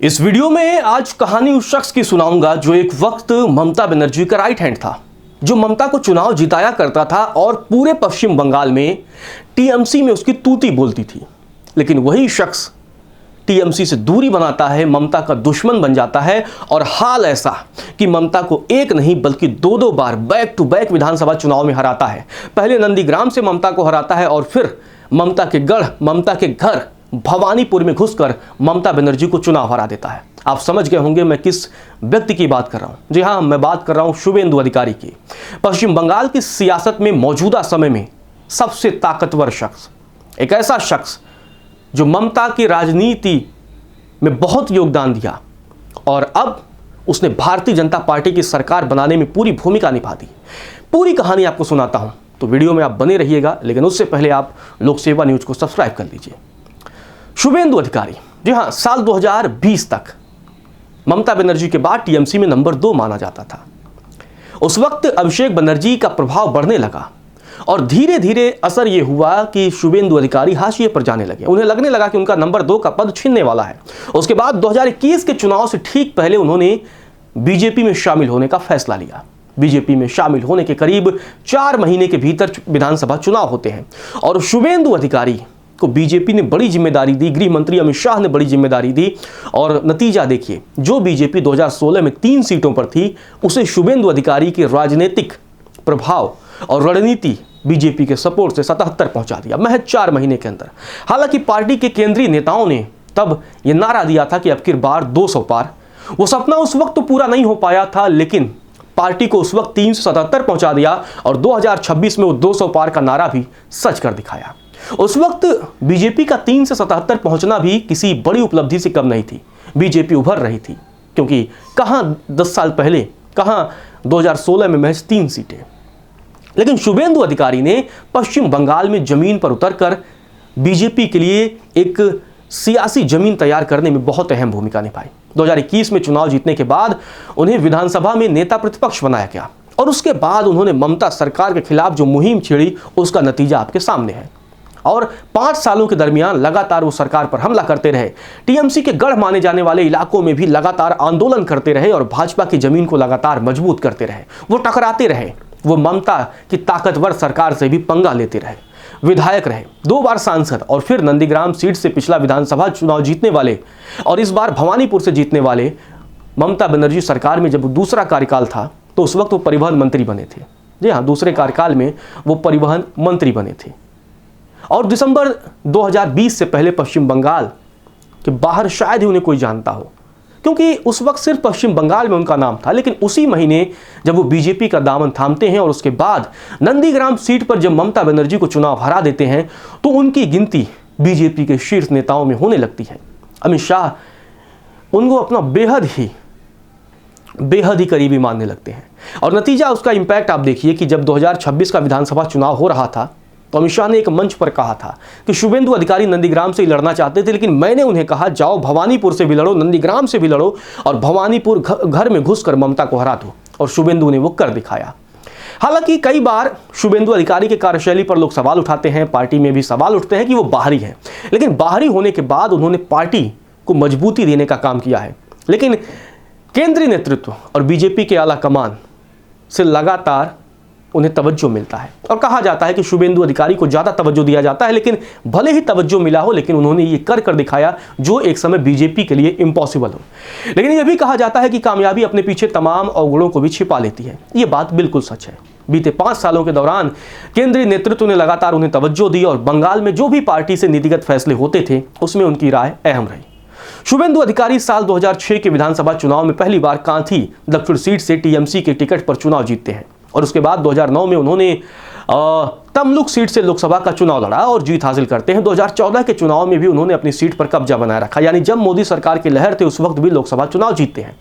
इस वीडियो में आज कहानी उस शख्स की सुनाऊंगा जो एक वक्त ममता बनर्जी का राइट हैंड था, जो ममता को चुनाव जिताया करता था और पूरे पश्चिम बंगाल में टीएमसी में उसकी तूती बोलती थी। लेकिन वही शख्स टीएमसी से दूरी बनाता है, ममता का दुश्मन बन जाता है और हाल ऐसा कि ममता को एक नहीं बल्कि दो बार बैक टू बैक विधानसभा चुनाव में हराता है। पहले नंदीग्राम से ममता को हराता है और फिर ममता के गढ़, ममता के घर भवानीपुर में घुसकर ममता बनर्जी को चुनाव हरा देता है। आप समझ गए होंगे मैं किस व्यक्ति की बात कर रहा हूं। जी हां, मैं बात कर रहा हूं शुभेंदु अधिकारी की। पश्चिम बंगाल की सियासत में मौजूदा समय में सबसे ताकतवर शख्स, एक ऐसा शख्स जो ममता की राजनीति में बहुत योगदान दिया और अब उसने भारतीय जनता पार्टी की सरकार बनाने में पूरी भूमिका निभा दी। पूरी कहानी आपको सुनाता हूं, तो वीडियो में आप बने रहिएगा, लेकिन उससे पहले आप लोक सेवा न्यूज को सब्सक्राइब कर लीजिए। शुभेंदु अधिकारी, जी हां, साल 2020 तक ममता बनर्जी के बाद टीएमसी में नंबर 2 माना जाता था। उस वक्त अभिषेक बनर्जी का प्रभाव बढ़ने लगा और धीरे धीरे असर यह हुआ कि शुभेंदु अधिकारी हाशिए पर जाने लगे। उन्हें लगने लगा कि उनका नंबर 2 का पद छीनने वाला है। उसके बाद 2021 के चुनाव से ठीक पहले उन्होंने बीजेपी में शामिल होने का फैसला लिया। बीजेपी में शामिल होने के करीब 4 महीने के भीतर विधानसभा चुनाव होते हैं और शुभेंदु अधिकारी को बीजेपी ने बड़ी जिम्मेदारी दी। गृह मंत्री अमित शाह ने बड़ी जिम्मेदारी दी और नतीजा देखिए, जो बीजेपी 2016 में 3 सीटों पर थी, उसे शुभेंदु अधिकारी के राजनीतिक प्रभाव और रणनीति बीजेपी के सपोर्ट से 77 पहुंचा दिया महज 4 महीने के अंदर। हालांकि पार्टी के केंद्रीय नेताओं ने तब यह नारा दिया था कि अब की बार 200 पार। वो सपना उस वक्त तो पूरा नहीं हो पाया था, लेकिन पार्टी को उस वक्त 377 पहुंचा दिया और 2026 में वो 200 पार का नारा भी सच कर दिखाया। उस वक्त बीजेपी का 3 से 77 पहुंचना भी किसी बड़ी उपलब्धि से कम नहीं थी। बीजेपी उभर रही थी, क्योंकि कहां 10 साल पहले, कहां 2016 में महज 3 सीटें। लेकिन शुभेंदु अधिकारी ने पश्चिम बंगाल में जमीन पर उतरकर बीजेपी के लिए एक सियासी जमीन तैयार करने में बहुत अहम भूमिका निभाई। 2021 में चुनाव जीतने के बाद उन्हें विधानसभा में नेता प्रतिपक्ष बनाया गया और उसके बाद उन्होंने ममता सरकार के खिलाफ जो मुहिम छेड़ी, उसका नतीजा आपके सामने है। और 5 सालों के दरमियान लगातार वो सरकार पर हमला करते रहे, टीएमसी के गढ़ माने जाने वाले इलाकों में भी लगातार आंदोलन करते रहे और भाजपा की जमीन को लगातार मजबूत करते रहे। वो टकराते रहे, वो ममता की ताकतवर सरकार से भी पंगा लेते रहे। विधायक रहे, 2 बार सांसद और फिर नंदीग्राम सीट से पिछला विधानसभा चुनाव जीतने वाले और इस बार भवानीपुर से जीतने वाले ममता बनर्जी सरकार में जब दूसरा कार्यकाल था तो उस वक्त वो परिवहन मंत्री बने थे। जी हाँ, दूसरे कार्यकाल में वो परिवहन मंत्री बने थे और दिसंबर 2020 से पहले पश्चिम बंगाल के बाहर शायद ही उन्हें कोई जानता हो, क्योंकि उस वक्त सिर्फ पश्चिम बंगाल में उनका नाम था। लेकिन उसी महीने जब वो बीजेपी का दामन थामते हैं और उसके बाद नंदीग्राम सीट पर जब ममता बनर्जी को चुनाव हरा देते हैं, तो उनकी गिनती बीजेपी के शीर्ष नेताओं में होने लगती है। अमित शाह उनको अपना बेहद ही करीबी मानने लगते हैं और नतीजा, उसका इंपैक्ट आप देखिए कि जब 2026 का विधानसभा चुनाव हो रहा था तो अमित शाह ने एक मंच पर कहा था कि शुभेंदु अधिकारी नंदीग्राम से ही लड़ना चाहते थे, लेकिन मैंने उन्हें कहा जाओ भवानीपुर से भी लड़ो, नंदीग्राम से भी लड़ो और भवानीपुर घर में घुसकर ममता को हरा दो। और शुभेंदु ने वो कर दिखाया। हालांकि कई बार शुभेंदु अधिकारी के कार्यशैली पर लोग सवाल उठाते हैं, पार्टी में भी सवाल उठते हैं कि वो बाहरी हैं, लेकिन बाहरी होने के बाद उन्होंने पार्टी को मजबूती देने का काम किया है। लेकिन केंद्रीय नेतृत्व और बीजेपी के आला कमान से लगातार उन्हें तवज्जो मिलता है और कहा जाता है कि शुभेंदु अधिकारी को ज़्यादा तवज्जो दिया जाता है। लेकिन भले ही तवज्जो मिला हो, लेकिन उन्होंने ये कर दिखाया जो एक समय बीजेपी के लिए इम्पॉसिबल हो। लेकिन यह भी कहा जाता है कि कामयाबी अपने पीछे तमाम अवगुणों को भी छिपा लेती है। ये बात बिल्कुल सच है। बीते 5 सालों के दौरान केंद्रीय नेतृत्व ने लगातार उन्हें तवज्जो दी और बंगाल में जो भी पार्टी से नीतिगत फैसले होते थे उसमें उनकी राय अहम रही। शुभेंदु अधिकारी साल 2006 के विधानसभा चुनाव में पहली बार कांथी दक्षिण सीट से टीएमसी के टिकट पर चुनाव जीतते हैं और उसके बाद 2009 में उन्होंने तमलुक सीट से लोकसभा का चुनाव लड़ा और जीत हासिल करते हैं। 2014 के चुनाव में भी उन्होंने अपनी सीट पर कब्जा बनाए रखा, यानी जब मोदी सरकार की लहर थे उस वक्त भी लोकसभा चुनाव जीतते हैं।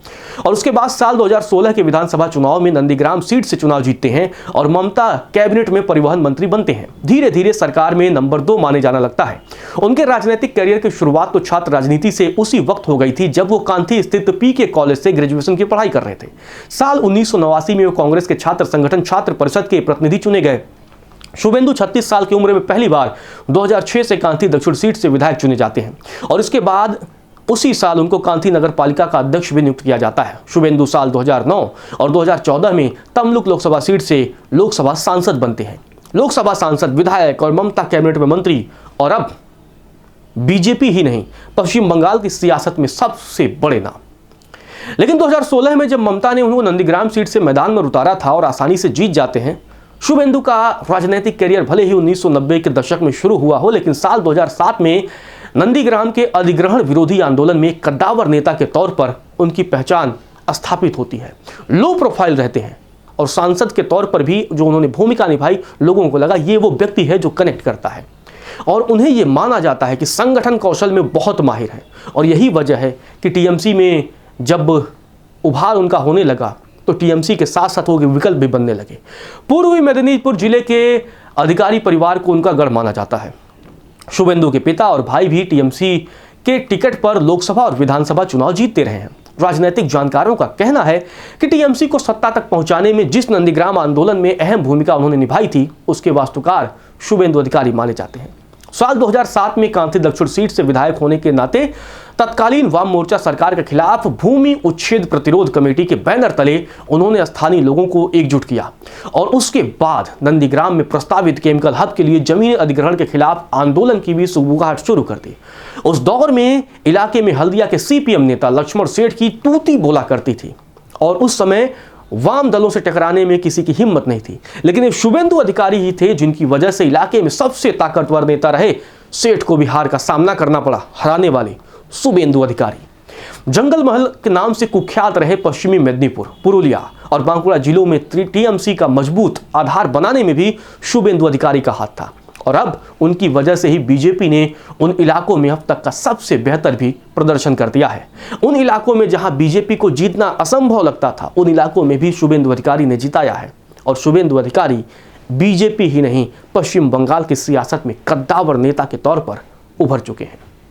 और उसके बाद साल 2016 के विधानसभा चुनाव में नंदीग्राम सीट से चुनाव जीतते हैं और ममता कैबिनेट में परिवहन मंत्री बनते हैं। धीरे धीरे सरकार में नंबर 2 माने जाना लगता है। उनके राजनीतिक करियर की शुरुआत तो छात्र राजनीति से उसी वक्त हो गई थी जब वो कांथी स्थित पीके कॉलेज से ग्रेजुएशन की पढ़ाई कर रहे थे। साल 1989 में वो कांग्रेस के छात्र संगठन छात्र परिषद के प्रतिनिधि चुने गए। शुभेंदु 36 साल की उम्र में पहली बार 2006 से कांथी दक्षिण सीट से विधायक चुने जाते हैं और इसके बाद उसी साल उनको कांती नगर पालिका का अध्यक्ष भी नियुक्त किया जाता है। शुभेंदु साल 2009 और 2014 में तमलुक लोकसभा सीट से लोकसभा सांसद बनते हैं। लोकसभा सांसद, विधायक और ममता कैबिनेट में मंत्री, और अब बीजेपी ही नहीं, पश्चिम बंगाल की सियासत में सबसे बड़े नाम। लेकिन 2016 में जब ममता ने उन्हें नंदीग्राम सीट से मैदान में उतारा था और आसानी से जीत जाते हैं, शुभेंदु का राजनीतिक करियर भले ही 1990 के दशक में शुरू हुआ हो, लेकिन साल 2007 में नंदीग्राम के अधिग्रहण विरोधी आंदोलन में कद्दावर नेता के तौर पर उनकी पहचान स्थापित होती है। लो प्रोफाइल रहते हैं और सांसद के तौर पर भी जो उन्होंने भूमिका निभाई, लोगों को लगा ये वो व्यक्ति है जो कनेक्ट करता है और उन्हें ये माना जाता है कि संगठन कौशल में बहुत माहिर है। और यही वजह है कि टीएमसी में जब उभार उनका होने लगा तो टीएमसी के साथ साथ वो विकल्प भी बनने लगे। पूर्वी मेदिनीपुर जिले के अधिकारी परिवार को उनका गढ़ माना जाता है। शुभेंदु के पिता और भाई भी टीएमसी के टिकट पर लोकसभा और विधानसभा चुनाव जीतते रहे हैं। राजनीतिक जानकारों का कहना है कि टीएमसी को सत्ता तक पहुंचाने में जिस नंदीग्राम आंदोलन में अहम भूमिका उन्होंने निभाई थी, उसके वास्तुकार शुभेंदु अधिकारी माने जाते हैं। साल 2007 में कांती दक्षिण सीट से विधायक होने के नाते तत्कालीन वाम मोर्चा सरकार के खिलाफ भूमि उच्छेद प्रतिरोध कमेटी के बैनर तले उन्होंने स्थानीय लोगों को एकजुट किया और उसके बाद नंदीग्राम में प्रस्तावित केमिकल हब के लिए जमीन अधिग्रहण के खिलाफ आंदोलन की भी सुगबुगाहट शुरू कर दी। उस दौर में इलाके में हल्दिया के सीपीएम नेता लक्ष्मण सेठ की तूती बोला करती थी और उस समय वाम दलों से टकराने में किसी की हिम्मत नहीं थी, लेकिन ये शुभेंदु अधिकारी ही थे जिनकी वजह से इलाके में सबसे ताकतवर नेता रहे सेठ को भी हार का सामना करना पड़ा। हराने वाले शुभेंदु अधिकारी जंगल महल के नाम से कुख्यात रहे पश्चिमी मेदिनीपुर, पुरुलिया और बांकुड़ा जिलों में टीएमसी का मजबूत आधार बनाने में भी शुभेंदु अधिकारी का हाथ था और अब उनकी वजह से ही बीजेपी ने उन इलाकों में अब तक का सबसे बेहतर भी प्रदर्शन कर दिया है। उन इलाकों में जहां बीजेपी को जीतना असंभव लगता था, उन इलाकों में भी शुभेंदु अधिकारी ने जिताया है और शुभेंदु अधिकारी बीजेपी ही नहीं, पश्चिम बंगाल की सियासत में कद्दावर नेता के तौर पर उभर चुके हैं।